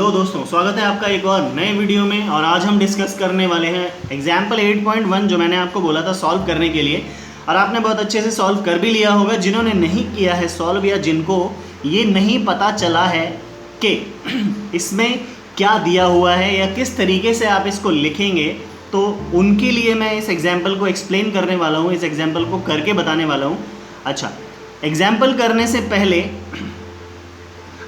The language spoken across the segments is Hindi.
हेलो दोस्तों, स्वागत है आपका एक और नए वीडियो में। और आज हम डिस्कस करने वाले हैं एग्जाम्पल 8.1 जो मैंने आपको बोला था सॉल्व करने के लिए, और आपने बहुत अच्छे से सॉल्व कर भी लिया होगा। जिन्होंने नहीं किया है सॉल्व या जिनको ये नहीं पता चला है कि इसमें क्या दिया हुआ है या किस तरीके से आप इसको लिखेंगे, तो उनके लिए मैं इस एग्जाम्पल को एक्सप्लेन करने वाला हूँ, इस एग्जाम्पल को करके बताने वाला हूँ। अच्छा, एग्जाम्पल करने से पहले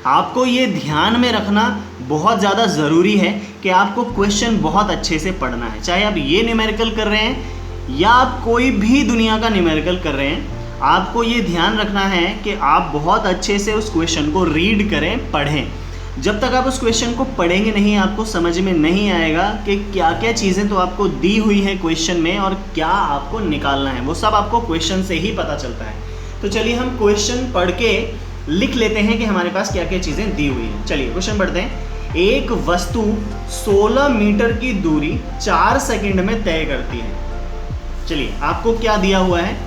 आपको ये ध्यान में रखना बहुत ज़्यादा ज़रूरी है कि आपको क्वेश्चन बहुत अच्छे से पढ़ना है। चाहे आप ये न्यूमेरिकल कर रहे हैं या आप कोई भी दुनिया का न्यूमेरिकल कर रहे हैं, आपको ये ध्यान रखना है कि आप बहुत अच्छे से उस क्वेश्चन को रीड करें, पढ़ें। जब तक आप उस क्वेश्चन को पढ़ेंगे नहीं, आपको समझ में नहीं आएगा कि क्या क्या चीज़ें तो आपको दी हुई हैं क्वेश्चन में और क्या आपको निकालना है। वो सब आपको क्वेश्चन से ही पता चलता है। तो चलिए हम क्वेश्चन पढ़ के लिख लेते हैं कि हमारे पास क्या क्या चीज़ें दी हुई हैं। चलिए क्वेश्चन पढ़ते हैं। एक वस्तु 16 मीटर की दूरी 4 सेकंड में तय करती है। चलिए, आपको क्या दिया हुआ है?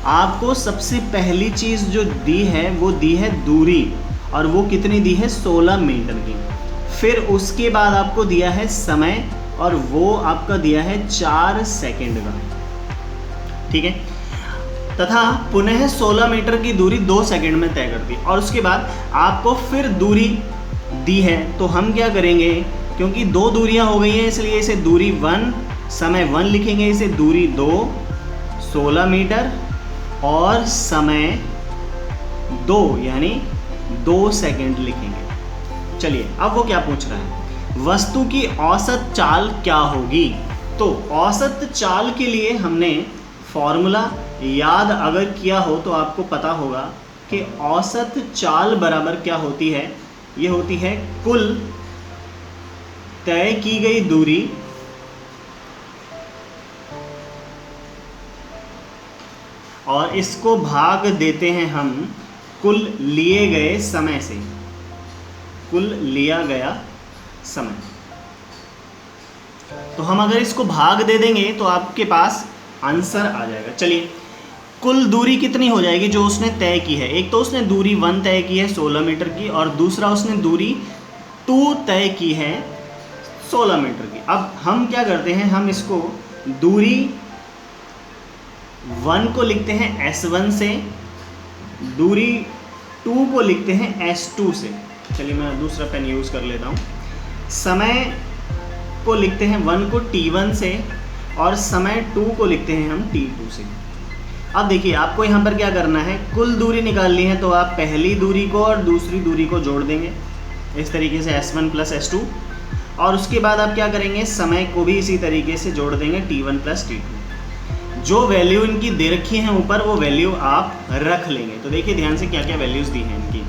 आपको सबसे पहली चीज़ जो दी है वो दी है दूरी, और वो कितनी दी है? 16 मीटर की। फिर उसके बाद आपको दिया है समय, और वो आपका दिया है 4 सेकंड का। ठीक है, तथा पुनः 16 मीटर की दूरी 2 सेकंड में तय करती है। और उसके बाद आपको फिर दूरी दी है, तो हम क्या करेंगे, क्योंकि 2 दूरियां हो गई हैं इसलिए इसे दूरी 1, समय 1 लिखेंगे, इसे दूरी 2, 16 मीटर और समय 2 यानी 2 सेकंड लिखेंगे। चलिए, अब वो क्या पूछ रहा है? वस्तु की औसत चाल क्या होगी? तो औसत चाल के लिए हमने फॉर्मूला याद अगर किया हो तो आपको पता होगा कि औसत चाल बराबर क्या होती है? ये होती है कुल तय की गई दूरी और इसको भाग देते हैं हम कुल लिए गए समय से। कुल लिया गया समय, तो हम अगर इसको भाग दे देंगे तो आपके पास आंसर आ जाएगा। चलिए, कुल दूरी कितनी हो जाएगी जो उसने तय की है? एक तो उसने दूरी 1 तय की है 16 मीटर की, और दूसरा उसने दूरी 2 तय की है 16 मीटर की। अब हम क्या करते हैं, हम इसको दूरी 1 को लिखते हैं S1 से, दूरी 2 को लिखते हैं S2 से। चलिए, मैं दूसरा पेन यूज़ कर लेता हूँ। समय को लिखते हैं 1 को T1 से, और समय 2 को लिखते हैं हम T2 से। अब देखिए, आपको यहाँ पर क्या करना है, कुल दूरी निकालनी है, तो आप पहली दूरी को और दूसरी दूरी को जोड़ देंगे इस तरीके से S1 प्लस S2, और उसके बाद आप क्या करेंगे, समय को भी इसी तरीके से जोड़ देंगे T1 प्लस T2। जो वैल्यू इनकी दे रखी है ऊपर, वो वैल्यू आप रख लेंगे। तो देखिए ध्यान से क्या क्या वैल्यूज़ दी हैं इनकी।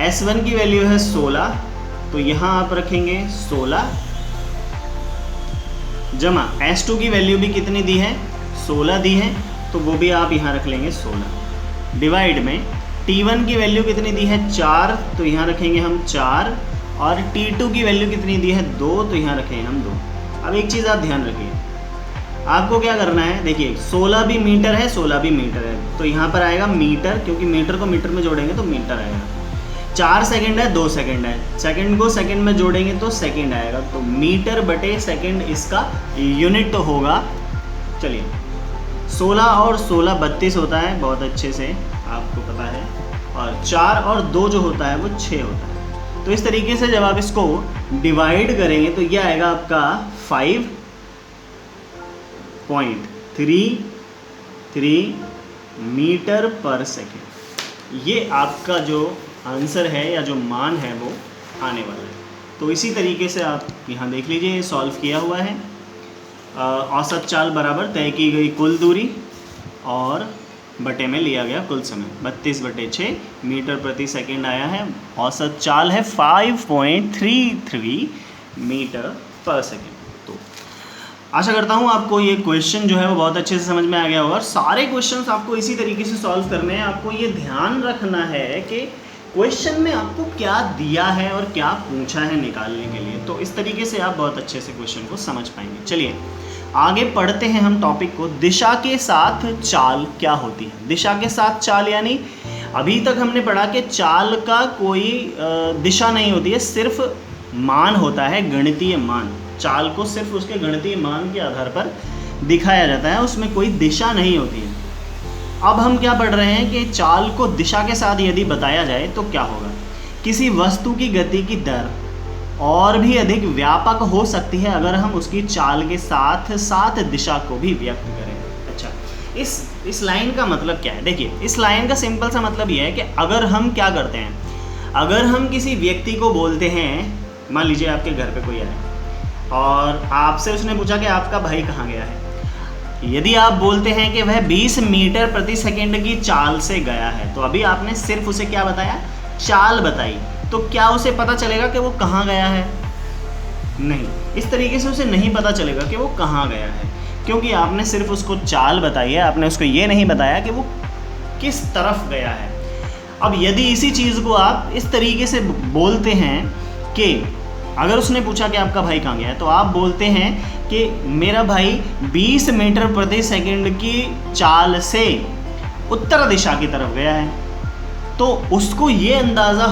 S1 की वैल्यू है 16, तो यहाँ आप रखेंगे 16, जमा S2 की वैल्यू भी कितनी दी है? 16 दी है, तो वो भी आप यहाँ रख लेंगे 16, डिवाइड में T1 की वैल्यू कितनी दी है? 4, तो यहाँ रखेंगे हम 4, और T2 की वैल्यू कितनी दी है? 2, तो यहाँ रखेंगे हम 2। अब एक चीज़ आप ध्यान रखिए, आपको क्या करना है, देखिए 16 भी मीटर है, 16 भी मीटर है, तो यहाँ पर आएगा मीटर, क्योंकि मीटर को मीटर में जोड़ेंगे तो मीटर आएगा। 4 सेकंड है, 2 सेकंड है, सेकंड को सेकंड में जोड़ेंगे तो सेकंड आएगा, तो मीटर बटे सेकंड इसका यूनिट तो होगा। चलिए, 16 और 16 32 होता है, बहुत अच्छे से आपको पता है, और 4 और 2 जो होता है वो 6 होता है। तो इस तरीके से जब आप इसको डिवाइड करेंगे तो ये आएगा आपका 5.33 मीटर पर सेकेंड। ये आपका जो आंसर है या जो मान है वो आने वाला है। तो इसी तरीके से आप यहाँ देख लीजिए, ये सॉल्व किया हुआ है। औसत चाल बराबर तय की गई कुल दूरी और बटे में लिया गया कुल समय, 32/6 मीटर प्रति सेकंड आया है। औसत चाल है 5.33 मीटर पर सेकंड। तो आशा करता हूँ आपको ये क्वेश्चन जो है वो बहुत अच्छे से समझ में आ गया होगा। सारे क्वेश्चंस आपको इसी तरीके से सॉल्व करने हैं। आपको ये ध्यान रखना है कि क्वेश्चन में आपको क्या दिया है और क्या पूछा है निकालने के लिए, तो इस तरीके से आप बहुत अच्छे से क्वेश्चन को समझ पाएंगे। चलिए आगे पढ़ते हैं हम टॉपिक को। दिशा के साथ चाल क्या होती है? दिशा के साथ चाल यानी अभी तक हमने पढ़ा कि चाल का कोई दिशा नहीं होती है, सिर्फ मान होता है, गणितीय मान। चाल को सिर्फ उसके गणितीय मान के आधार पर दिखाया जाता है, उसमें कोई दिशा नहीं होती है। अब हम क्या पढ़ रहे हैं कि चाल को दिशा के साथ यदि बताया जाए तो क्या होगा। किसी वस्तु की गति की दर और भी अधिक व्यापक हो सकती है अगर हम उसकी चाल के साथ साथ दिशा को भी व्यक्त करें। अच्छा, इस लाइन का मतलब क्या है? देखिए, इस लाइन का सिंपल सा मतलब यह है कि अगर हम क्या करते हैं, अगर हम किसी व्यक्ति को बोलते हैं, मान लीजिए आपके घर पे कोई आया और आपसे उसने पूछा कि आपका भाई कहाँ गया है। यदि आप बोलते हैं कि वह 20 मीटर प्रति सेकंड की चाल से गया है, तो अभी आपने सिर्फ उसे क्या बताया? चाल बताई। तो क्या उसे पता चलेगा कि वो कहाँ गया है? नहीं, इस तरीके से उसे नहीं पता चलेगा कि वो कहाँ गया है, क्योंकि आपने सिर्फ उसको चाल बताई है, आपने उसको ये नहीं बताया कि वो किस तरफ गया है। अब यदि इसी चीज़ को आप इस तरीके से बोलते हैं कि अगर उसने पूछा कि आपका भाई कहाँ गया है, तो आप बोलते हैं कि मेरा भाई 20 मीटर प्रति सेकंड की चाल से उत्तर दिशा की तरफ गया है, तो उसको ये अंदाज़ा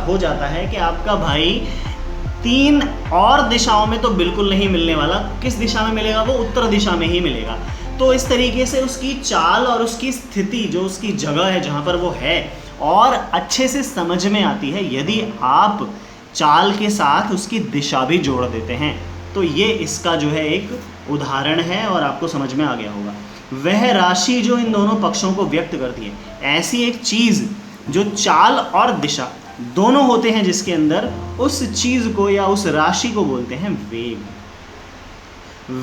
हो जाता है कि आपका भाई 3 और दिशाओं में तो बिल्कुल नहीं मिलने वाला। किस दिशा में मिलेगा? वो उत्तर दिशा में ही मिलेगा। तो इस तरीके से उसकी चाल और उसकी स्थिति, जो उसकी जगह है जहाँ पर वो है, और अच्छे से समझ में आती है यदि आप चाल के साथ उसकी दिशा भी जोड़ देते हैं। तो ये इसका जो है एक उदाहरण है और आपको समझ में आ गया होगा। वह राशि जो इन दोनों पक्षों को व्यक्त करती है, ऐसी एक चीज़ जो चाल और दिशा दोनों होते हैं, जिसके अंदर उस चीज़ को या उस राशि को बोलते हैं वेग।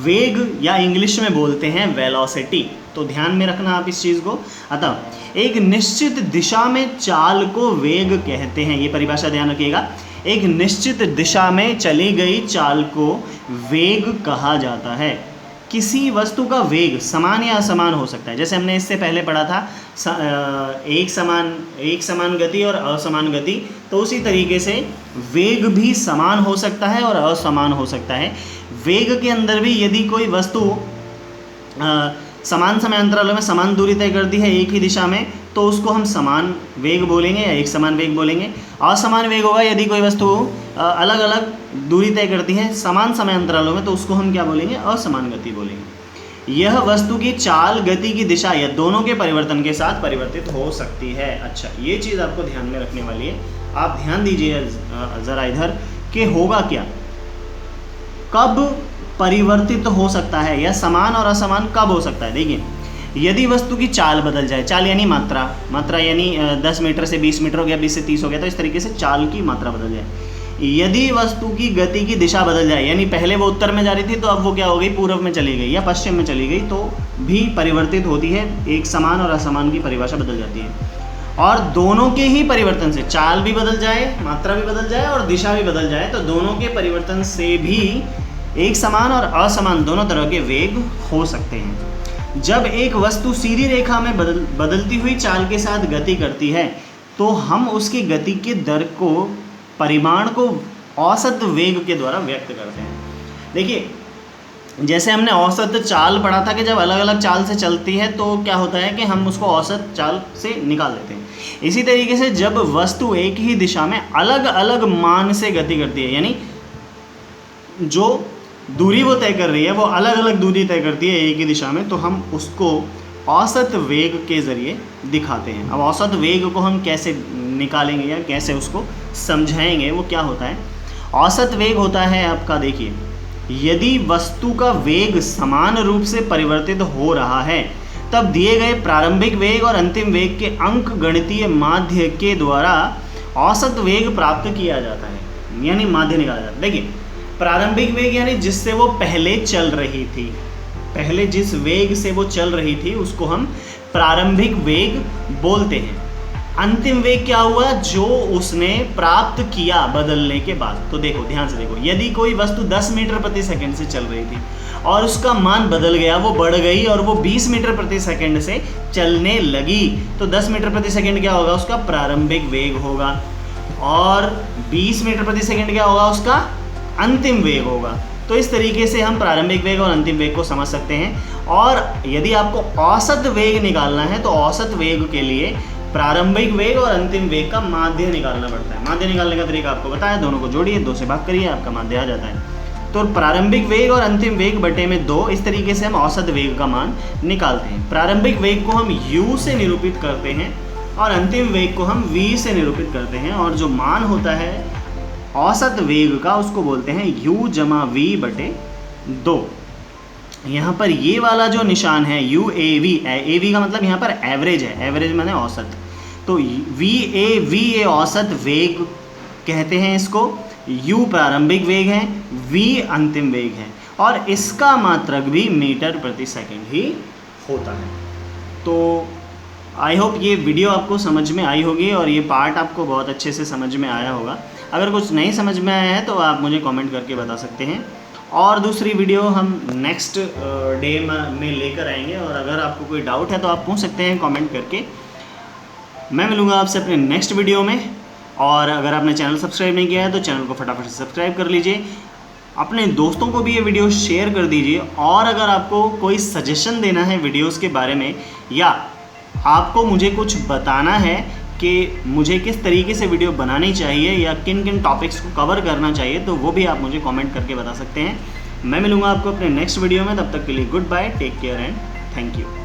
वेग या इंग्लिश में बोलते हैं वेलोसिटी। तो ध्यान में रखना आप इस चीज़ को। अतः एक निश्चित दिशा में चाल को वेग कहते हैं, ये परिभाषा ध्यान रखिएगा। एक निश्चित दिशा में चली गई चाल को वेग कहा जाता है। किसी वस्तु का वेग समान या असमान हो सकता है, जैसे हमने इससे पहले पढ़ा था एक समान गति और असमान गति। तो उसी तरीके से वेग भी समान हो सकता है और असमान हो सकता है। वेग के अंदर भी यदि कोई वस्तु समान समय अंतरालों में समान दूरी तय करती है एक ही दिशा में, तो उसको हम समान वेग बोलेंगे या एक समान वेग बोलेंगे। असमान वेग होगा यदि कोई वस्तु अलग अलग दूरी तय करती है समान समय अंतरालों में, तो उसको हम क्या बोलेंगे? असमान गति बोलेंगे। यह वस्तु की चाल, गति की दिशा या दोनों के परिवर्तन के साथ परिवर्तित हो सकती है। अच्छा, ये चीज़ आपको ध्यान में रखने वाली है। आप ध्यान दीजिए ज़रा इधर कि होगा क्या, कब परिवर्तित हो सकता है या समान और असमान कब हो सकता है। देखिए, यदि वस्तु की चाल बदल जाए, चाल यानी मात्रा यानी 10 मीटर से 20 मीटर हो गया, 20 से 30 हो गया, तो इस तरीके से चाल की मात्रा बदल जाए। यदि वस्तु की गति की दिशा बदल जाए, यानी पहले वो उत्तर में जा रही थी तो अब वो क्या हो गई? पूर्व में चली गई या पश्चिम में चली गई, तो भी परिवर्तित होती है। एक समान और असमान की परिभाषा बदल जाती है। और दोनों के ही परिवर्तन से, चाल भी बदल जाए, मात्रा भी बदल जाए और दिशा भी बदल जाए, तो दोनों के परिवर्तन से भी एक समान और असमान दोनों तरह के वेग हो सकते हैं। जब एक वस्तु सीधी रेखा में बदलती हुई चाल के साथ गति करती है, तो हम उसकी गति के दर को, परिमाण को औसत वेग के द्वारा व्यक्त करते हैं। देखिए, जैसे हमने औसत चाल पढ़ा था कि जब अलग अलग चाल से चलती है तो क्या होता है कि हम उसको औसत चाल से निकाल देते हैं। इसी तरीके से जब वस्तु एक ही दिशा में अलग अलग मान से गति करती है, यानी जो दूरी वो तय कर रही है वो अलग अलग दूरी तय करती है एक ही दिशा में, तो हम उसको औसत वेग के ज़रिए दिखाते हैं। अब औसत वेग को हम कैसे निकालेंगे या कैसे उसको समझाएंगे, वो क्या होता है? औसत वेग होता है आपका, देखिए, यदि वस्तु का वेग समान रूप से परिवर्तित हो रहा है, तब दिए गए प्रारंभिक वेग और अंतिम वेग के अंक गणितीय माध्य के द्वारा औसत वेग प्राप्त किया जाता है, यानी माध्य निकाला जाता है। देखिए, प्रारंभिक वेग यानी जिससे वो पहले चल रही थी, पहले जिस वेग से वो चल रही थी उसको हम प्रारंभिक वेग बोलते हैं। अंतिम वेग क्या हुआ? जो उसने प्राप्त किया बदलने के बाद। तो देखो, ध्यान से देखो, यदि कोई वस्तु 10 मीटर प्रति सेकंड से चल रही थी और उसका मान बदल गया, वो बढ़ गई और वो 20 मीटर प्रति सेकंड से चलने लगी, तो 10 मीटर प्रति सेकंड क्या होगा? उसका प्रारंभिक वेग होगा। और 20 मीटर प्रति सेकंड क्या होगा? उसका अंतिम वेग होगा। तो इस तरीके से हम प्रारंभिक वेग और अंतिम वेग को समझ सकते हैं। और यदि आपको औसत वेग निकालना है तो औसत वेग के लिए प्रारंभिक वेग और अंतिम वेग का माध्य निकालना पड़ता है। माध्य निकालने का तरीका आपको बताया, दोनों को जोड़िए, 2 से भाग करिए, आपका माध्य आ जाता है। तो प्रारंभिक वेग और अंतिम वेग बटे में 2, इस तरीके से हम औसत वेग का मान निकालते हैं। प्रारंभिक वेग को हम u से निरूपित करते हैं और अंतिम वेग को हम v से निरूपित करते हैं, और जो मान होता है औसत वेग का उसको बोलते हैं u जमा v बटे 2। यहाँ पर ये वाला जो निशान है UAV का मतलब यहाँ पर एवरेज है, एवरेज माने औसत। तो VAV ये औसत वेग कहते हैं इसको, U प्रारंभिक वेग है, V अंतिम वेग है, और इसका मात्रक भी मीटर प्रति सेकंड ही होता है। तो आई होप ये वीडियो आपको समझ में आई होगी और ये पार्ट आपको बहुत अच्छे से समझ में आया होगा। अगर कुछ नहीं समझ में आया है तो आप मुझे कमेंट करके बता सकते हैं, और दूसरी वीडियो हम नेक्स्ट डे में लेकर आएंगे। और अगर आपको कोई डाउट है तो आप पूछ सकते हैं कमेंट करके। मैं मिलूँगा आपसे अपने नेक्स्ट वीडियो में। और अगर आपने चैनल सब्सक्राइब नहीं किया है तो चैनल को फटाफट से सब्सक्राइब कर लीजिए, अपने दोस्तों को भी ये वीडियो शेयर कर दीजिए। और अगर आपको कोई सजेशन देना है वीडियोस के बारे में, या आपको मुझे कुछ बताना है कि मुझे किस तरीके से वीडियो बनानी चाहिए या किन किन टॉपिक्स को कवर करना चाहिए, तो वो भी आप मुझे कमेंट करके बता सकते हैं। मैं मिलूँगा आपको अपने नेक्स्ट वीडियो में, तब तक के लिए good bye, take care and thank you.